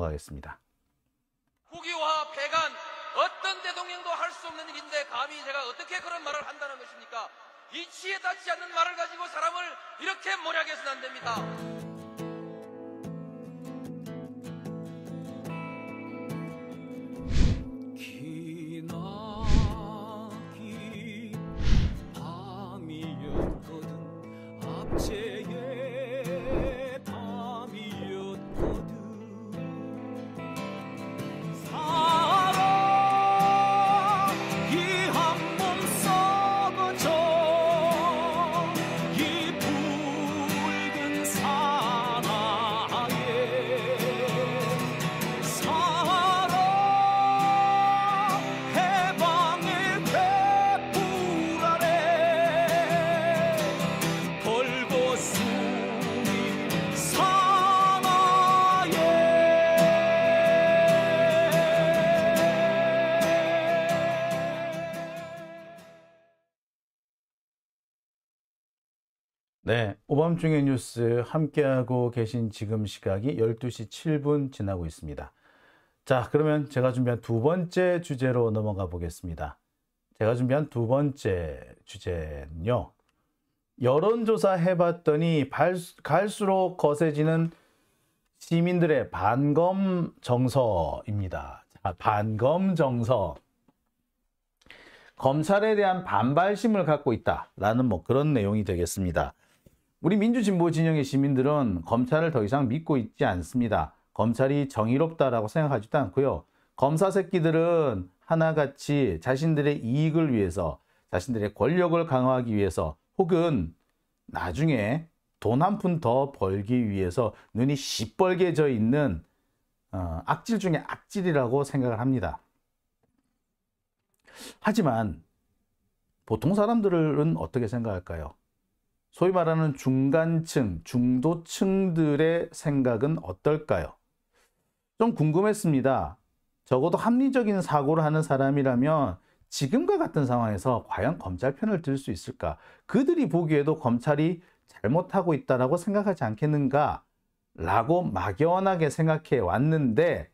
가겠습니다. 국유화 폐간 어떤 대통령도 할 수 없는 일인데 감히 제가 어떻게 그런 말을 한다는 것입니까? 이치에 닿지 않는 말을 가지고 사람을 이렇게 몰아해서는 안 됩니다. 기나긴 밤이었거든 압제의 밤이었거든 사랑이 한 몸 썩어져 이 붉은 사나에 사랑 해방의 횃불 아래 걸고 숨이 사나에 네, 오밤중의 뉴스 함께하고 계신 지금 시각이 12시 7분 지나고 있습니다. 자, 그러면 제가 준비한 두 번째 주제로 넘어가 보겠습니다. 제가 준비한 두 번째 주제는요. 여론조사 해봤더니 갈수록 거세지는 시민들의 반검 정서입니다. 자, 반검 정서. 검찰에 대한 반발심을 갖고 있다라는 그런 내용이 되겠습니다. 우리 민주진보 진영의 시민들은 검찰을 더 이상 믿고 있지 않습니다. 검찰이 정의롭다라고 생각하지도 않고요. 검사 새끼들은 하나같이 자신들의 이익을 위해서, 자신들의 권력을 강화하기 위해서, 혹은 나중에 돈 한 푼 더 벌기 위해서 눈이 시뻘개져 있는 악질 중에 악질이라고 생각을 합니다. 하지만 보통 사람들은 어떻게 생각할까요? 소위 말하는 중간층, 중도층들의 생각은 어떨까요? 좀 궁금했습니다. 적어도 합리적인 사고를 하는 사람이라면 지금과 같은 상황에서 과연 검찰 편을 들 수 있을까? 그들이 보기에도 검찰이 잘못하고 있다고 생각하지 않겠는가? 라고 막연하게 생각해 왔는데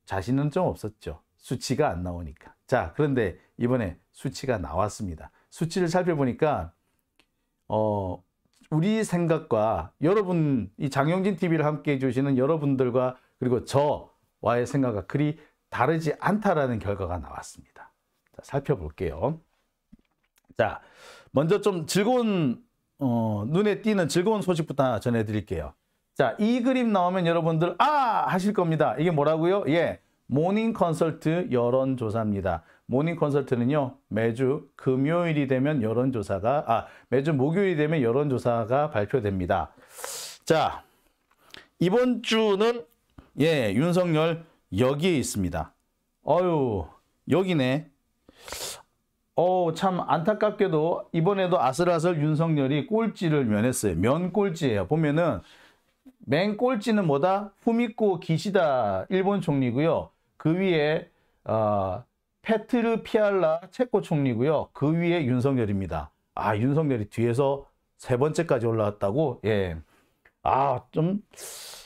자신은 좀 없었죠. 수치가 안 나오니까. 자, 그런데 이번에 수치가 나왔습니다. 수치를 살펴보니까 우리 생각과 여러분, 이 장영진 TV를 함께 해주시는 여러분들과 그리고 저와의 생각과 그리 다르지 않다라는 결과가 나왔습니다. 자, 살펴볼게요. 자, 먼저 좀 즐거운 눈에 띄는 즐거운 소식부터 전해드릴게요. 자, 이 그림 나오면 여러분들 하실 겁니다. 이게 뭐라고요? 예, 모닝 컨설트 여론조사입니다. 모닝 컨설트는요, 매주 금요일이 되면 매주 목요일이 되면 여론조사가 발표됩니다. 자, 이번 주는 윤석열 여기에 있습니다. 여기네. 참 안타깝게도 이번에도 아슬아슬 윤석열이 꼴찌를 면했어요. 면꼴찌예요. 보면은 맨 꼴찌는 뭐다? 후미코 기시다 일본 총리고요. 그 위에 페트르 피알라 체코 총리고요. 그 위에 윤석열입니다. 윤석열이 뒤에서 세 번째까지 올라왔다고? 예. 좀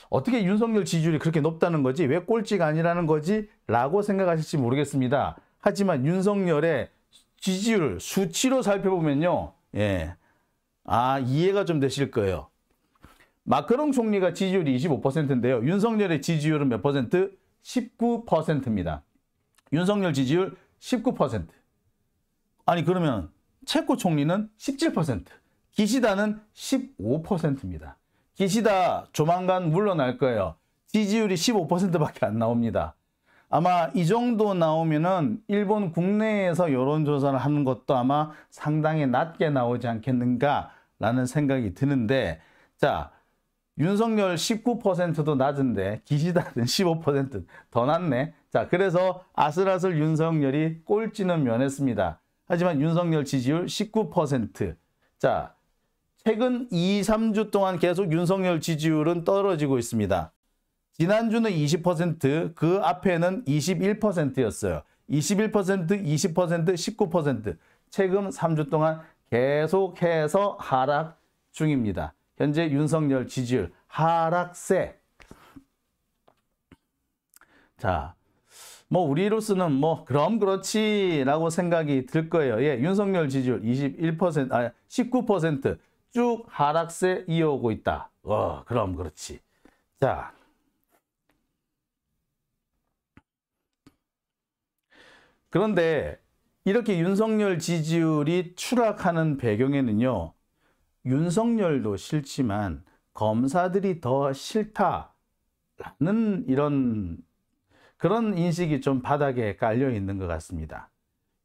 어떻게 윤석열 지지율이 그렇게 높다는 거지? 왜 꼴찌가 아니라는 거지? 라고 생각하실지 모르겠습니다. 하지만 윤석열의 지지율 수치로 살펴보면요. 예. 이해가 좀 되실 거예요. 마크롱 총리가 지지율이 25%인데요. 윤석열의 지지율은 몇 퍼센트? 19%입니다. 윤석열 지지율 19%. 그러면 체코 총리는 17%, 기시다는 15%입니다. 기시다 조만간 물러날 거예요. 지지율이 15%밖에 안 나옵니다. 아마 이 정도 나오면은 일본 국내에서 여론조사를 하는 것도 아마 상당히 낮게 나오지 않겠는가라는 생각이 드는데, 자, 윤석열 19%도 낮은데 기시다는 15%더 낮네. 자, 그래서 아슬아슬 윤석열이 꼴찌는 면했습니다. 하지만 윤석열 지지율 19%. 자, 최근 2, 3주 동안 계속 윤석열 지지율은 떨어지고 있습니다. 지난주는 20%, 그 앞에는 21%였어요. 21%, 20%, 19%. 최근 3주 동안 계속해서 하락 중입니다. 현재 윤석열 지지율 하락세. 자, 뭐 우리로서는 뭐 그럼 그렇지라고 생각이 들 거예요. 예, 윤석열 지지율 19% 쭉 하락세 이어오고 있다. 그럼 그렇지. 자, 그런데 이렇게 윤석열 지지율이 추락하는 배경에는요, 윤석열도 싫지만 검사들이 더 싫다라는 그런 인식이 좀 바닥에 깔려 있는 것 같습니다.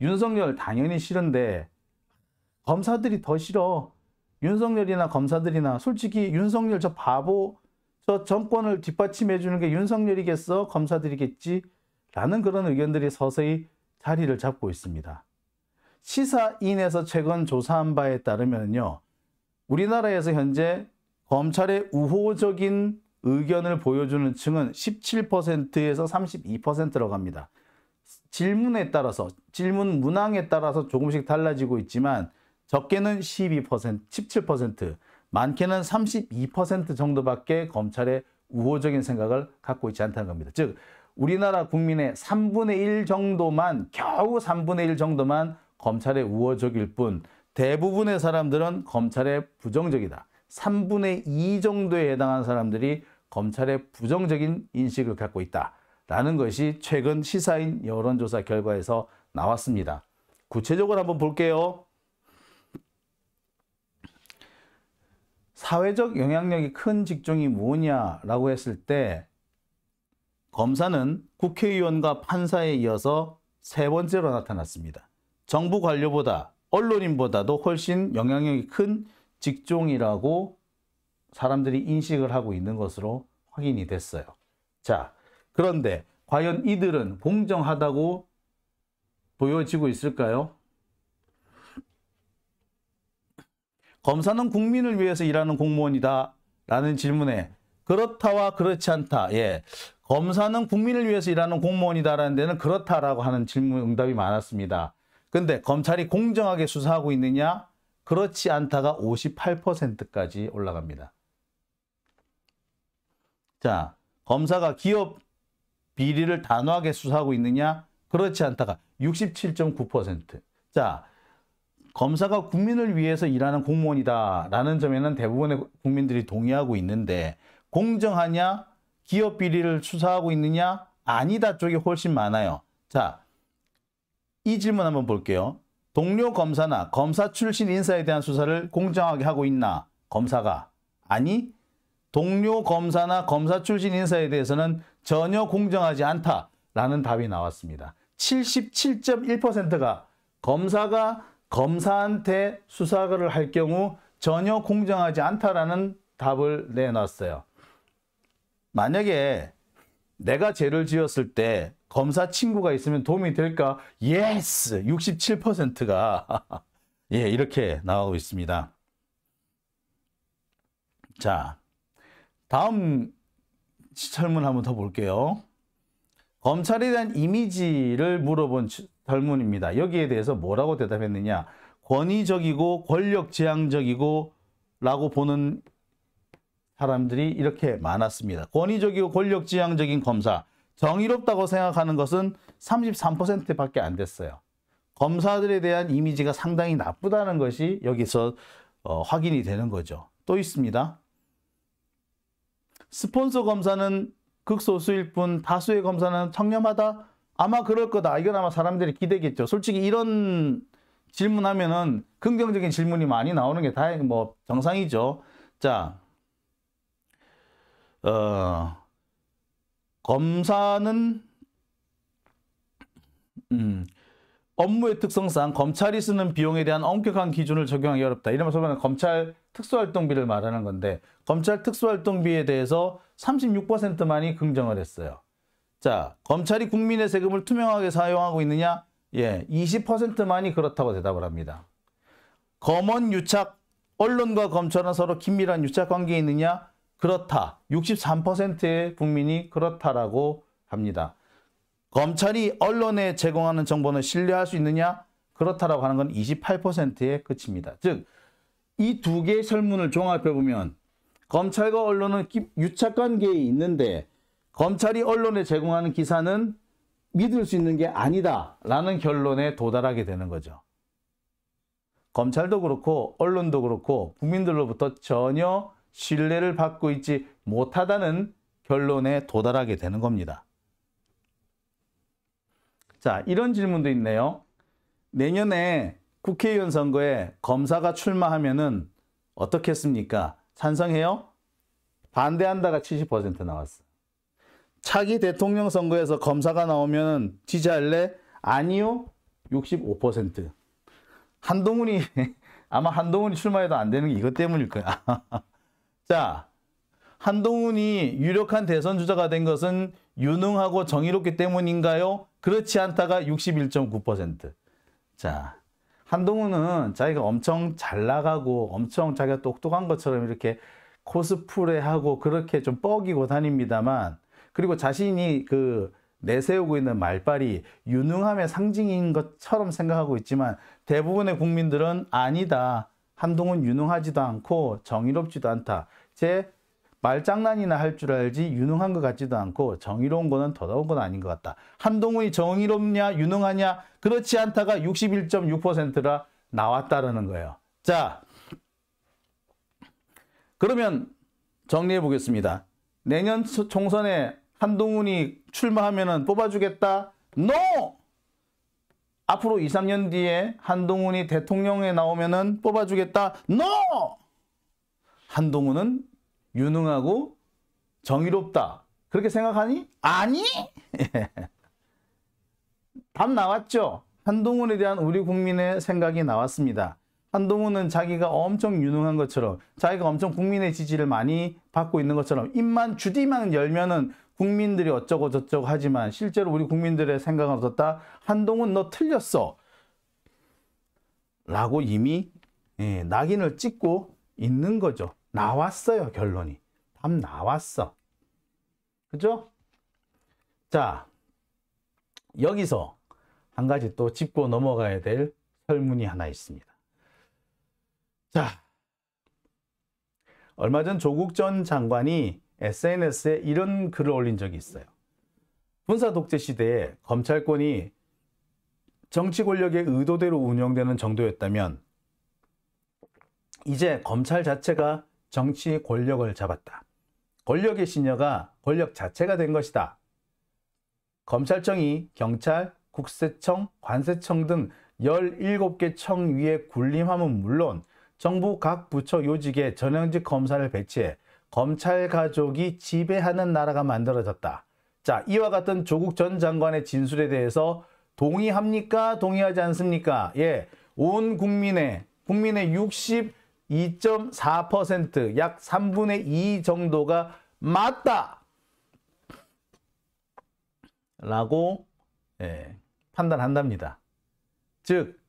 윤석열 당연히 싫은데 검사들이 더 싫어. 윤석열이나 검사들이나 솔직히 윤석열 저 바보, 저 정권을 뒷받침해 주는 게 윤석열이겠어? 검사들이겠지? 라는 그런 의견들이 서서히 자리를 잡고 있습니다. 시사인에서 최근 조사한 바에 따르면요, 우리나라에서 현재 검찰의 우호적인 의견을 보여주는 층은 17%에서 32%라고 합니다. 질문에 따라서, 질문 문항에 따라서 조금씩 달라지고 있지만 적게는 12%, 17%, 많게는 32% 정도밖에 검찰의 우호적인 생각을 갖고 있지 않다는 겁니다. 즉, 우리나라 국민의 3분의 1 정도만, 겨우 3분의 1 정도만 검찰에 우호적일 뿐 대부분의 사람들은 검찰에 부정적이다. 3분의 2 정도에 해당하는 사람들이 검찰에 부정적인 인식을 갖고 있다라는 것이 최근 시사인 여론조사 결과에서 나왔습니다. 구체적으로 한번 볼게요. 사회적 영향력이 큰 직종이 뭐냐라고 했을 때 검사는 국회의원과 판사에 이어서 세 번째로 나타났습니다. 정부 관료보다 언론인보다도 훨씬 영향력이 큰 직종이라고 사람들이 인식을 하고 있는 것으로 확인이 됐어요. 자, 그런데 과연 이들은 공정하다고 보여지고 있을까요? 검사는 국민을 위해서 일하는 공무원이다 라는 질문에 그렇다와 그렇지 않다. 예, 검사는 국민을 위해서 일하는 공무원이다라는 데는 그렇다라고 하는 질문 응답이 많았습니다. 근데 검찰이 공정하게 수사하고 있느냐? 그렇지 않다가 58%까지 올라갑니다. 자, 검사가 기업 비리를 단호하게 수사하고 있느냐? 그렇지 않다가 67.9%. 자, 검사가 국민을 위해서 일하는 공무원이다라는 점에는 대부분의 국민들이 동의하고 있는데 공정하냐? 기업 비리를 수사하고 있느냐? 아니다 쪽이 훨씬 많아요. 자, 이 질문 한번 볼게요. 동료 검사나 검사 출신 인사에 대한 수사를 공정하게 하고 있나? 검사가. 아니, 동료 검사나 검사 출신 인사에 대해서는 전혀 공정하지 않다라는 답이 나왔습니다. 77.1%가 검사가 검사한테 수사를 할 경우 전혀 공정하지 않다라는 답을 내놨어요. 만약에 내가 죄를 지었을 때 검사 친구가 있으면 도움이 될까? 예스! 67%가 예, 이렇게 나오고 있습니다. 자, 다음 설문 한번 더 볼게요. 검찰에 대한 이미지를 물어본 설문입니다. 여기에 대해서 뭐라고 대답했느냐? 권위적이고 권력지향적이고 라고 보는 사람들이 이렇게 많았습니다. 권위적이고 권력지향적인 검사, 정의롭다고 생각하는 것은 33%밖에 안 됐어요. 검사들에 대한 이미지가 상당히 나쁘다는 것이 여기서 확인이 되는 거죠. 또 있습니다. 스폰서 검사는 극소수일 뿐 다수의 검사는 청렴하다? 아마 그럴 거다. 이건 아마 사람들이 기대겠죠. 솔직히 이런 질문하면은 긍정적인 질문이 많이 나오는 게 뭐 정상이죠. 자, 검사는 업무의 특성상 검찰이 쓰는 비용에 대한 엄격한 기준을 적용하기 어렵다. 이러면서 검찰 특수활동비를 말하는 건데 검찰 특수활동비에 대해서 36%만이 긍정을 했어요. 자, 검찰이 국민의 세금을 투명하게 사용하고 있느냐? 예, 20%만이 그렇다고 대답을 합니다. 검언 유착, 언론과 검찰은 서로 긴밀한 유착 관계에 있느냐? 그렇다. 63%의 국민이 그렇다라고 합니다. 검찰이 언론에 제공하는 정보는 신뢰할 수 있느냐? 그렇다라고 하는 건 28%에 그칩니다. 즉, 이 두 개의 설문을 종합해 보면 검찰과 언론은 유착관계에 있는데 검찰이 언론에 제공하는 기사는 믿을 수 있는 게 아니다라는 결론에 도달하게 되는 거죠. 검찰도 그렇고 언론도 그렇고 국민들로부터 전혀 신뢰를 받고 있지 못하다는 결론에 도달하게 되는 겁니다. 자, 이런 질문도 있네요. 내년에 국회의원 선거에 검사가 출마하면은 어떻겠습니까? 찬성해요? 반대한다가 70% 나왔어. 차기 대통령 선거에서 검사가 나오면 지지할래? 아니요? 65%. 한동훈이 아마 한동훈이 출마해도 안 되는 게 이것 때문일 거야. 자, 한동훈이 유력한 대선 주자가 된 것은 유능하고 정의롭기 때문인가요? 그렇지 않다가 61.9%. 자, 한동훈은 자기가 엄청 잘 나가고 엄청 자기가 똑똑한 것처럼 이렇게 코스프레하고 그렇게 좀 뻐기고 다닙니다만, 그리고 자신이 내세우고 있는 말빨이 유능함의 상징인 것처럼 생각하고 있지만 대부분의 국민들은 아니다. 한동훈 유능하지도 않고 정의롭지도 않다. 제 말장난이나 할 줄 알지 유능한 것 같지도 않고 정의로운 거는 더더욱 건 아닌 것 같다. 한동훈이 정의롭냐 유능하냐 그렇지 않다가 61.6%라 나왔다라는 거예요. 자, 그러면 정리해 보겠습니다. 내년 총선에 한동훈이 출마하면 뽑아주겠다? NO! 앞으로 2, 3년 뒤에 한동훈이 대통령에 나오면 뽑아주겠다? NO! 한동훈은 유능하고 정의롭다. 그렇게 생각하니? 아니? 답 나왔죠? 한동훈에 대한 우리 국민의 생각이 나왔습니다. 한동훈은 자기가 엄청 유능한 것처럼, 자기가 엄청 국민의 지지를 많이 받고 있는 것처럼 입만 주디만 열면은 국민들이 어쩌고 저쩌고 하지만 실제로 우리 국민들의 생각은 어떻다? 한동훈 너 틀렸어 라고 이미 낙인을 찍고 있는 거죠. 나왔어요. 결론이. 답 나왔어. 그죠? 자, 여기서 한 가지 또 짚고 넘어가야 될 설문이 하나 있습니다. 자, 얼마 전 조국 전 장관이 SNS에 이런 글을 올린 적이 있어요. 군사 독재 시대에 검찰권이 정치 권력의 의도대로 운영되는 정도였다면 이제 검찰 자체가 정치 권력을 잡았다. 권력의 시녀가 권력 자체가 된 것이다. 검찰청이 경찰, 국세청, 관세청 등 17개 청 위에 군림함은 물론 정부 각 부처 요직에 전형직 검사를 배치해 검찰 가족이 지배하는 나라가 만들어졌다. 자, 이와 같은 조국 전 장관의 진술에 대해서 동의합니까? 동의하지 않습니까? 예, 온 국민의 62.4%, 약 3분의 2 정도가 맞다! 라고 판단한답니다. 즉,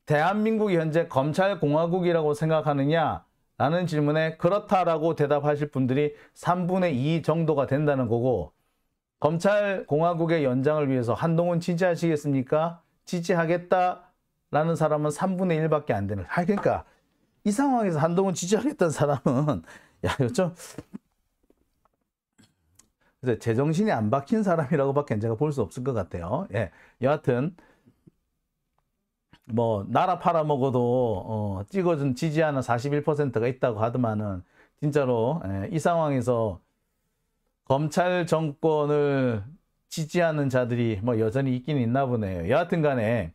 대한민국이 현재 검찰공화국이라고 생각하느냐? 라는 질문에 그렇다라고 대답하실 분들이 3분의 2 정도가 된다는 거고, 검찰공화국의 연장을 위해서 한동훈 지지하시겠습니까? 지지하겠다라는 사람은 3분의 1밖에 안 되는 거예요. 그러니까 이 상황에서 한동훈 지지하겠다는 사람은 이거 좀 제정신이 안 박힌 사람이라고밖에 제가 볼 수 없을 것 같아요. 예, 여하튼 뭐 나라 팔아먹어도 찍어준 지지하는 41%가 있다고 하더만은 진짜로 이 상황에서 검찰 정권을 지지하는 자들이 뭐 여전히 있긴 있나 보네요. 여하튼 간에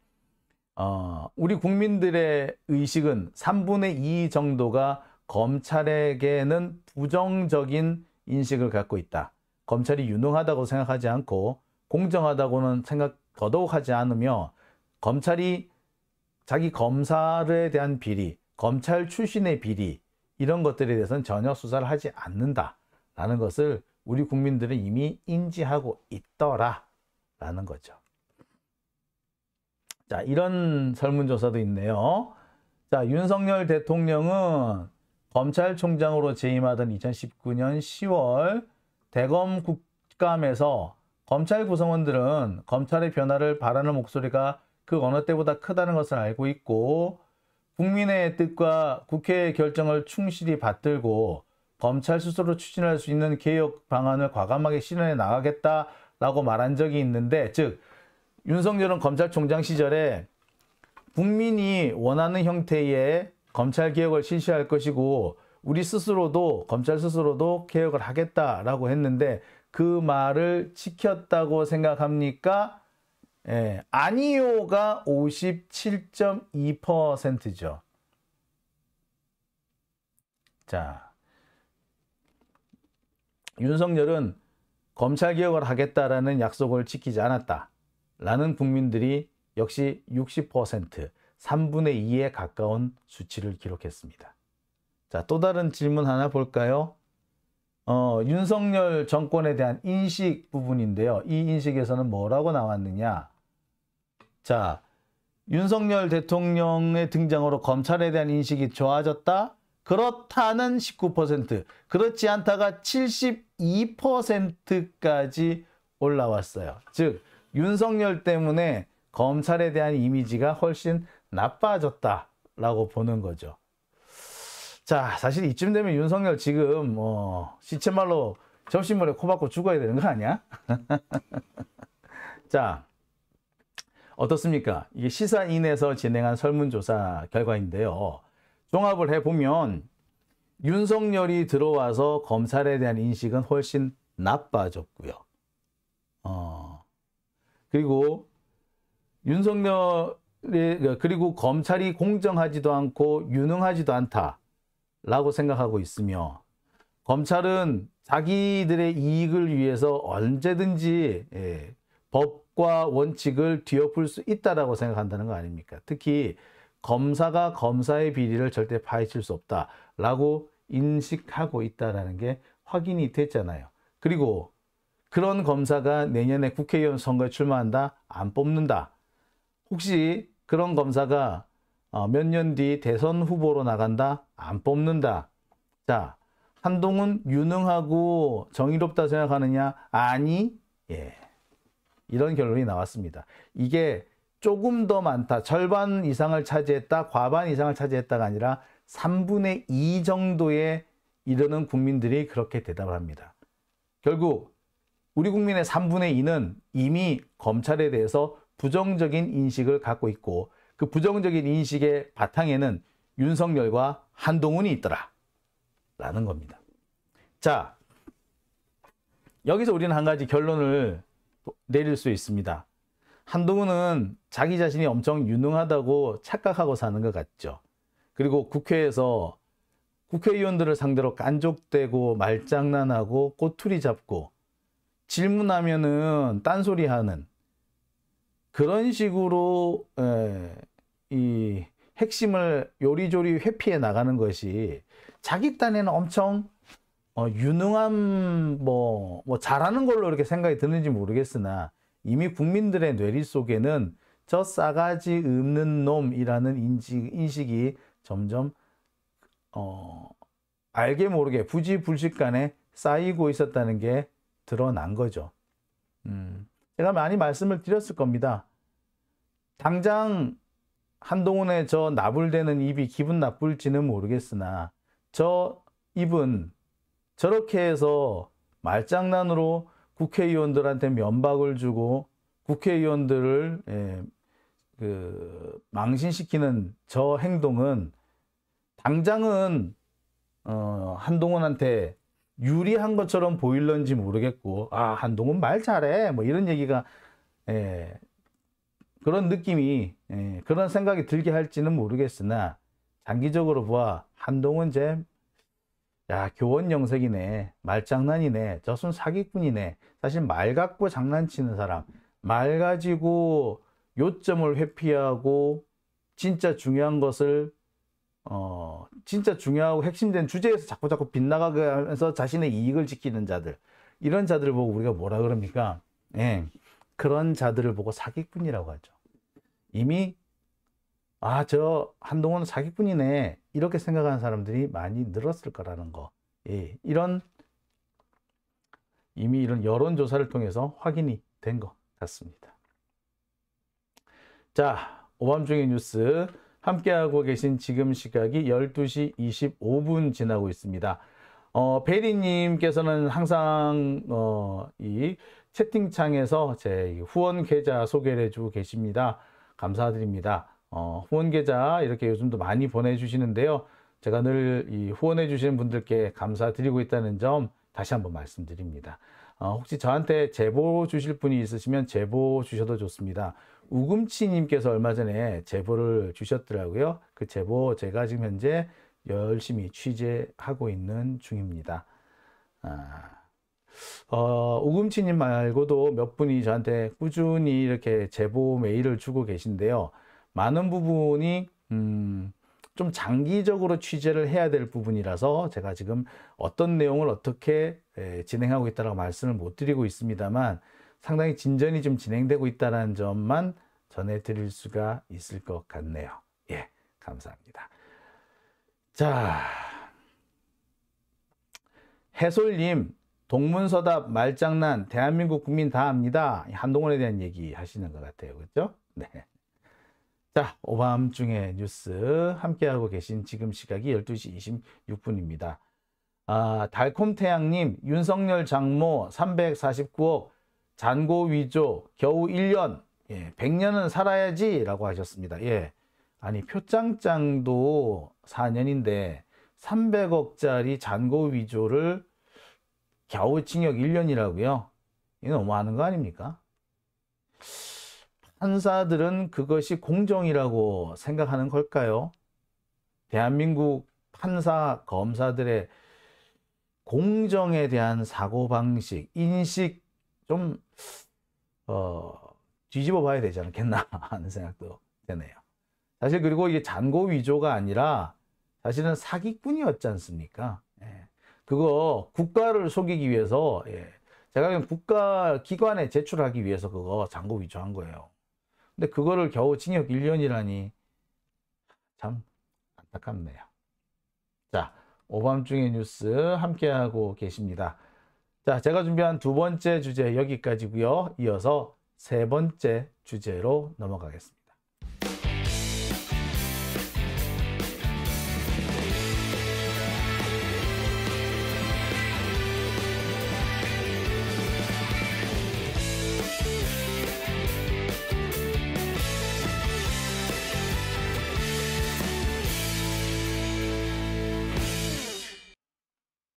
우리 국민들의 의식은 3분의 2 정도가 검찰에게는 부정적인 인식을 갖고 있다. 검찰이 유능하다고 생각하지 않고 공정하다고는 생각 더더욱 하지 않으며 검찰이 자기 검사에 대한 비리, 검찰 출신의 비리 이런 것들에 대해서는 전혀 수사를 하지 않는다라는 것을 우리 국민들은 이미 인지하고 있더라라는 거죠. 자, 이런 설문조사도 있네요. 자, 윤석열 대통령은 검찰총장으로 재임하던 2019년 10월 대검 국감에서 검찰 구성원들은 검찰의 변화를 바라는 목소리가 그 어느 때보다 크다는 것을 알고 있고 국민의 뜻과 국회의 결정을 충실히 받들고 검찰 스스로 추진할 수 있는 개혁 방안을 과감하게 실현해 나가겠다라고 말한 적이 있는데, 즉 윤석열은 검찰총장 시절에 국민이 원하는 형태의 검찰 개혁을 실시할 것이고 우리 스스로도 검찰 스스로도 개혁을 하겠다라고 했는데 그 말을 지켰다고 생각합니까? 아니요가 57.2%죠. 자, 윤석열은 검찰 개혁을 하겠다라는 약속을 지키지 않았다라는 국민들이 역시 60%, 3분의 2에 가까운 수치를 기록했습니다. 자, 또 다른 질문 하나 볼까요? 윤석열 정권에 대한 인식 부분인데요. 이 인식에서는 뭐라고 나왔느냐? 자, 윤석열 대통령의 등장으로 검찰에 대한 인식이 좋아졌다? 그렇다는 19%, 그렇지 않다가 72%까지 올라왔어요. 즉, 윤석열 때문에 검찰에 대한 이미지가 훨씬 나빠졌다라고 보는 거죠. 자, 사실 이쯤 되면 윤석열 지금 시체말로 접시물에 코 박고 죽어야 되는 거 아니야? 자, 어떻습니까? 이게 시사인에서 진행한 설문조사 결과인데요. 종합을 해보면 윤석열이 들어와서 검찰에 대한 인식은 훨씬 나빠졌고요. 그리고 그리고 검찰이 공정하지도 않고 유능하지도 않다라고 생각하고 있으며, 검찰은 자기들의 이익을 위해서 언제든지 법과 원칙을 뒤엎을 수 있다라고 생각한다는 거 아닙니까? 특히 검사가 검사의 비리를 절대 파헤칠 수 없다라고 인식하고 있다라는 게 확인이 됐잖아요. 그리고 그런 검사가 내년에 국회의원 선거에 출마한다? 안 뽑는다. 혹시 그런 검사가 몇 년 뒤 대선 후보로 나간다? 안 뽑는다. 자, 한동훈 유능하고 정의롭다 생각하느냐? 아니, 이런 결론이 나왔습니다. 이게 조금 더 많다, 절반 이상을 차지했다, 과반 이상을 차지했다가 아니라 3분의 2 정도에 이르는 국민들이 그렇게 대답을 합니다. 결국 우리 국민의 3분의 2는 이미 검찰에 대해서 부정적인 인식을 갖고 있고, 그 부정적인 인식의 바탕에는 윤석열과 한동훈이 있더라 라는 겁니다. 자, 여기서 우리는 한 가지 결론을 내릴 수 있습니다. 한동훈은 자기 자신이 엄청 유능하다고 착각하고 사는 것 같죠. 그리고 국회에서 국회의원들을 상대로 깐족대고 말장난하고 꼬투리 잡고 질문하면은 딴소리하는 그런 식으로 이 핵심을 요리조리 회피해 나가는 것이 자기 딴에는 엄청 유능한 뭐 잘하는 걸로 이렇게 생각이 드는지 모르겠으나 이미 국민들의 뇌리 속에는 저 싸가지 없는 놈이라는 인식이 점점 알게 모르게 부지불식간에 쌓이고 있었다는 게 드러난 거죠. 제가 많이 말씀을 드렸을 겁니다. 당장 한동훈의 저 나불대는 입이 기분 나쁠지는 모르겠으나 저 입은 저렇게 해서 말장난으로 국회의원들한테 면박을 주고 국회의원들을 망신시키는 저 행동은 당장은 한동훈한테 유리한 것처럼 보일런지 모르겠고, 아, 한동훈 말 잘해 뭐 이런 얘기가 그런 느낌이 그런 생각이 들게 할지는 모르겠으나, 장기적으로 보아 한동훈 야, 교원영색이네, 말장난이네, 저순 사기꾼이네. 사실 말 갖고 장난치는 사람, 말 가지고 요점을 회피하고 진짜 중요한 것을 진짜 중요하고 핵심된 주제에서 자꾸 빗나가게 하면서 자신의 이익을 지키는 자들, 이런 자들을 보고 우리가 뭐라 그럽니까? 그런 자들을 보고 사기꾼이라고 하죠. 이미 저 한동훈은 사기꾼이네 이렇게 생각하는 사람들이 많이 늘었을 거라는 거. 이미 이런 여론조사를 통해서 확인이 된 것 같습니다. 자, 오밤중의 뉴스 함께하고 계신 지금 시각이 12시 25분 지나고 있습니다. 베리님께서는 항상 이 채팅창에서 제 후원 계좌 소개를 해주고 계십니다. 감사드립니다. 후원 계좌 이렇게 요즘도 많이 보내주시는데요. 제가 늘 이 후원해 주시는 분들께 감사드리고 있다는 점 다시 한번 말씀드립니다. 혹시 저한테 제보 주실 분이 있으시면 제보 주셔도 좋습니다. 우금치님께서 얼마 전에 제보를 주셨더라고요. 그 제보 제가 지금 현재 열심히 취재하고 있는 중입니다. 우금치님 말고도 몇 분이 저한테 꾸준히 이렇게 제보 메일을 주고 계신데요. 많은 부분이 좀 장기적으로 취재를 해야 될 부분이라서 제가 지금 어떤 내용을 어떻게 진행하고 있다고 말씀을 못 드리고 있습니다만 상당히 진전이 좀 진행되고 있다는 점만 전해드릴 수가 있을 것 같네요. 예, 감사합니다. 자, 해솔님, 동문서답, 말장난, 대한민국 국민 다 압니다. 한동훈에 대한 얘기 하시는 것 같아요. 그렇죠? 네. 자, 오밤중에 뉴스 함께하고 계신 지금 시각이 12시 26분입니다. 달콤태양님, 윤석열 장모 349억 잔고 위조 겨우 1년, 예, 100년은 살아야지 라고 하셨습니다. 예, 아니 표창장도 4년인데 300억짜리 잔고 위조를 겨우 징역 1년이라고요? 이거 너무하는 거 아닙니까? 판사들은 그것이 공정이라고 생각하는 걸까요? 대한민국 판사, 검사들의 공정에 대한 사고방식, 인식 좀 뒤집어 봐야 되지 않겠나 하는 생각도 드네요. 사실 그리고 이게 잔고 위조가 아니라 사실은 사기꾼이었지 않습니까? 예. 그거 국가를 속이기 위해서, 예. 제가 그냥 국가 기관에 제출하기 위해서 그거 잔고 위조한 거예요. 근데 그거를 겨우 징역 1년이라니 참 안타깝네요. 자, 오밤중의 뉴스 함께하고 계십니다. 자, 제가 준비한 두 번째 주제 여기까지고요. 이어서 세 번째 주제로 넘어가겠습니다.